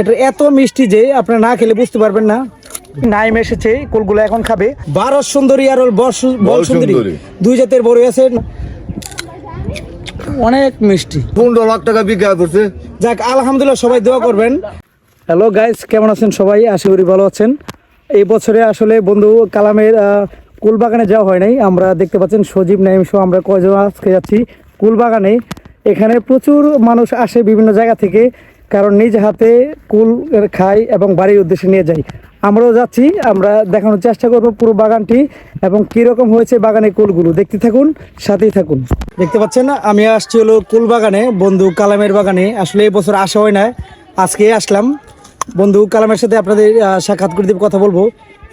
এটা এত মিষ্টি যে আপনারা না খেলে বুঝতে পারবেন না। নাইম এসেছে, কুলগুলো এখন খাবে। 12 সুন্দরী আর বল সুন্দরী দুই জাতের বড়ই আছে, অনেক মিষ্টি। 15 লাখ টাকা বিক্রি করছে। যাক আলহামদুলিল্লাহ, সবাই দোয়া করবেন। হ্যালো গাইস, কেমন আছেন সবাই? আশা করি ভালো আছেন। এই বছরে আসলে বন্ধু কালামের কুল বাগানে যাওয়া হয় নাই। আমরা দেখতে পাচ্ছেন সজীব নাইম সহ আমরা কয়জন আজকে যাচ্ছি কুল বাগানে। এখানে প্রচুর মানুষ আসে বিভিন্ন জায়গা থেকে, কারণ নিজ হাতে কুল খায় এবং বাড়ির উদ্দেশ্যে নিয়ে যায়। আমরাও যাচ্ছি, আমরা দেখানোর চেষ্টা করব পুরো বাগানটি এবং কীরকম হয়েছে বাগানের কুলগুলো। দেখতে থাকুন, সাথেই থাকুন। দেখতে পাচ্ছেন না, আমি আসছি হলো কুল বাগানে, বন্ধু কালামের বাগানে। আসলে এই বছর আসা হয় না, আজকে আসলাম। বন্ধু কালামের সাথে আপনাদের সাক্ষাৎ করে দিব, কথা বলবো।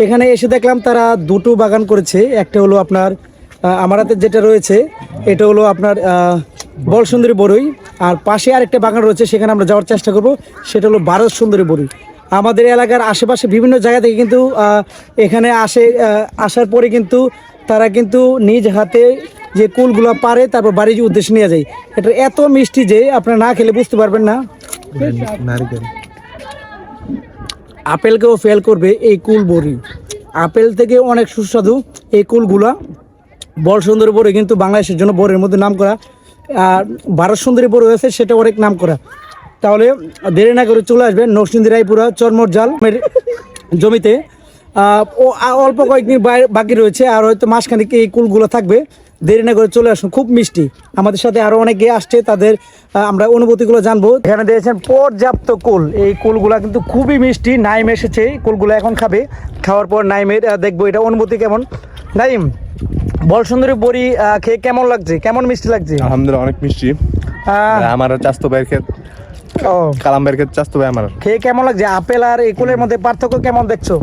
এখানে এসে দেখলাম তারা দুটো বাগান করেছে। একটা হলো আপনার আমার হাতে যেটা রয়েছে, এটা হলো আপনার বল সুন্দরী বড়ই, আর পাশে আরেকটা বাগান রয়েছে, সেখানে আমরা যাওয়ার চেষ্টা করব। সেটা হলো 12 সুন্দরী বড়ই। আমাদের এলাকার আশেপাশে বিভিন্ন জায়গা থেকে কিন্তু এখানে আসার পরে কিন্তু তারা কিন্তু নিজ হাতে যে কুলগুলো পারে তারপর বাড়ির উদ্দেশ্যে নিয়ে যায়। এটা এত মিষ্টি যে আপনারা না খেলে বুঝতে পারবেন না। আপেলকেও ফেল করবে এই কুল বড়ি। আপেল থেকে অনেক সুস্বাদু এই কুলগুলা। বল সুন্দরী বড়ি কিন্তু বাংলাদেশের জন্য বড়ের মধ্যে নাম করা, আর 12 সুন্দরী বড়ি হয়েছে সেটা অনেক নাম করা। তাহলে দেরি না করে চলে আসবেন নরসিংদী রায়পুরা চরমরজাল জমিতে। অল্প কয়েকদিন বাকি রয়েছে, আর হয়তো মাসখানেক এই কুলগুলো থাকবে। দেরি না করে চলে আসুন, খুব মিষ্টি। আমাদের সাথে আরও অনেকে আসছে, তাদের আমরা অনুভূতিগুলো জানবো। এখানে দিয়েছেন পর্যাপ্ত কুল, এই কুলগুলা কিন্তু খুবই মিষ্টি। নাইম এসেছে, কুলগুলো এখন খাবে। খাওয়ার পর নাইমের দেখবো এটা অনুভূতি কেমন। নাইম, বল সুন্দরী বড়ি খেয়ে কেমন লাগছে, কেমন মিষ্টি লাগছে? আলহামদুলিল্লাহ, অনেক মিষ্টি। আমার চাস্তো ভাইয়ের ক্ষেত, কালাম ভাইয়ের ক্ষেত চাস্তো ভাই আমার। খেয়ে কেমন লাগছে? আপেল আর এই কুলের মধ্যে পার্থক্য কেমন দেখছো?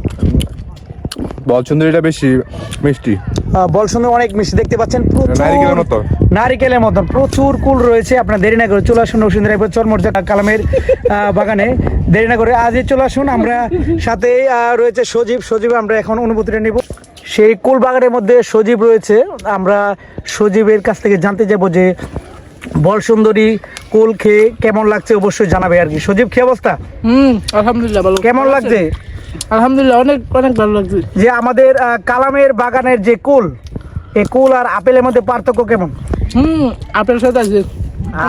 বল সুন্দরীটা বেশি মিষ্টি, বল সুন্দর অনেক মিষ্টি। দেখতে পাচ্ছেন নারিকেলের মতো, নারিকেলের মতন প্রচুর কুল রয়েছে। আপনার দেরি না করে চলে আসুন নরসিংদী রায়পুর চরমরজাল কালামের বাগানে। দেরি না করে আজই চলে আসুন। আমরা সাথে রয়েছে সজীব। আমরা এখন অনুভূতিটা নিব। সেই কুল বাগানের মধ্যে সজীব রয়েছে। আমরা সজীবের কাছ থেকে জানতে যাবো যে বল সুন্দরী কুল খেয়ে কেমন লাগছে, অবশ্যই জানাবে আর কি। সজীব, কি অবস্থা? আলহামদুলিল্লাহ ভালো। কেমন লাগছে? আলহামদুলিল্লাহ, অনেক অনেক ভালো লাগছে। যে আমাদের কালামের বাগানের যে কুল, এই কুল আর আপেলের মধ্যে পার্থক্য কেমন? আপেল সাথে আছে,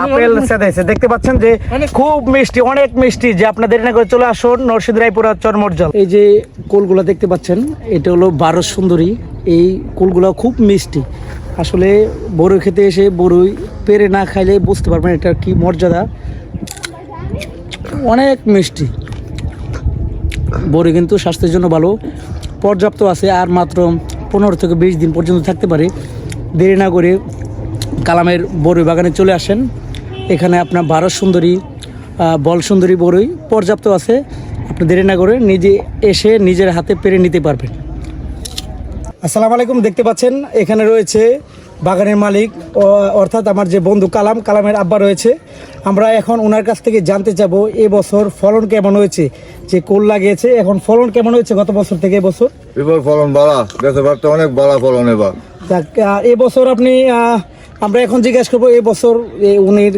আপেল সাথে আছে। দেখতে পাচ্ছেন যে খুব মিষ্টি, অনেক মিষ্টি। যে আপনাদের দেরি না করে চলে আসুন নরসিংদী রায়পুরা চরমরজাল। এই যে কুলগুলো দেখতে পাচ্ছেন, এটা হলো 12 সুন্দরী। এই কুলগুলো খুব মিষ্টি। আসলে বড়ই খেতে এসে বড়ই পেরে না খাইলে বুঝতে পারবেন এটার কি মর্যাদা। অনেক মিষ্টি বড়ি, কিন্তু স্বাস্থ্যের জন্য ভালো, পর্যাপ্ত আছে। আর মাত্র 15 থেকে 20 দিন পর্যন্ত থাকতে পারে। দেরি না করে কালামের বড়ই বাগানে চলে আসেন। এখানে আপনার 12 সুন্দরী বল সুন্দরী বড়ই পর্যাপ্ত আছে। আপনি দেরি না করে নিজে এসে নিজের হাতে পেরে নিতে পারবেন। আসসালামু আলাইকুম। দেখতে পাচ্ছেন এখানে রয়েছে বাগানের মালিক, অর্থাৎ আমার যে বন্ধু কালামের আব্বা রয়েছে। আমরা এখন ওনার কাছ থেকে জানতে চাবো এবছর ফলন কেমন হয়েছে। যে কুল লাগিয়েছে, এখন ফলন কেমন হয়েছে গত বছর থেকে এবছর? এবার ফলন বাড়া গেছে, অনেক বাড়া ফলন এবার। এবছর আপনি আমরা এখন জিজ্ঞাসা করবো এবছর উনির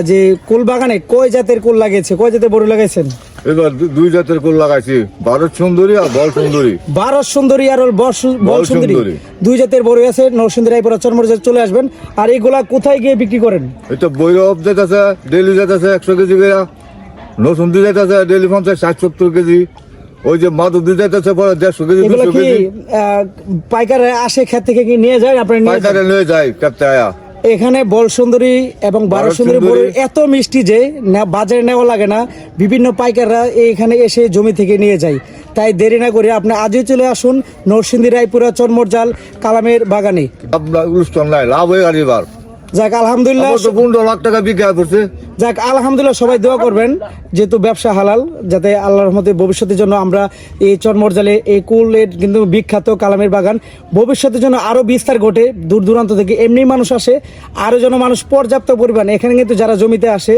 যে কুল বাগানে কয় জাতের কুল লাগিয়েছে, কয় জাতের বড়ি লাগাইছেন? এবার 2 জাতের কুল লাগাইছি, 12 সুন্দরী আর বল সুন্দরী। 12 সুন্দরী আর বল সুন্দরী 2 জাতের বড়ি আছে। নরসিংদী রায়পুরা চরমরজাল চলে আসবেন। আর এগুলা কোথায় গিয়ে বিক্রি করেন? এটা বৈরব জাত আছে, ডেলি জাত আছে 100 কেজি করে, নরসিংদী জাত আছে ডেলি 50-60-70 কেজি, ওই যে মাধবদী জাত আছে পরে 150 কেজি 200 কেজি। পাইকারে আসে ক্ষেত থেকে কি নিয়ে যায়? আপনারা পাইকারে নিয়ে যায় ক্ষেতে আয়া। এখানে বল সুন্দরী এবং 12 সুন্দরী বড়ি এত মিষ্টি যে বাজারে নেওয়া লাগে না। বিভিন্ন পাইকাররা এখানে এসে জমি থেকে নিয়ে যায়। তাই দেরি না করে আপনি আজই চলে আসুন নরসিংদী রায়পুরা চরমরজাল কালামের বাগানে। লাভ হয়ে গেল এবার। যাক আলহামদুলিল্লাহ, 15 লাখ টাকা বিক্রি করছে। যাক আলহামদুলিল্লাহ, সবাই দোয়া করবেন যেহেতু ব্যবসা হালাল, যাতে আল্লাহর রহমতে ভবিষ্যতের জন্য আমরা এই চরমরজালে এই কুলের কিন্তু বিখ্যাত কালামের বাগান ভবিষ্যতের জন্য আরও বিস্তার ঘটে। দূর দূরান্ত থেকে এমনি মানুষ আসে, আরও যেন মানুষ পর্যাপ্ত পরিমাণ এখানে কিন্তু যারা জমিতে আসে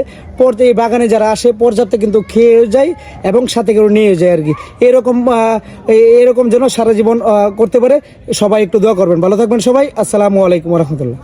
এই বাগানে যারা আসে পর্যাপ্ত কিন্তু খেয়ে যায় এবং সাথে করে নিয়ে যায় আর কি। এরকম যেন সারা জীবন করতে পারে। সবাই একটু দোয়া করবেন। ভালো থাকবেন সবাই। আসসালামু আলাইকুম রহমতুল্লাহ।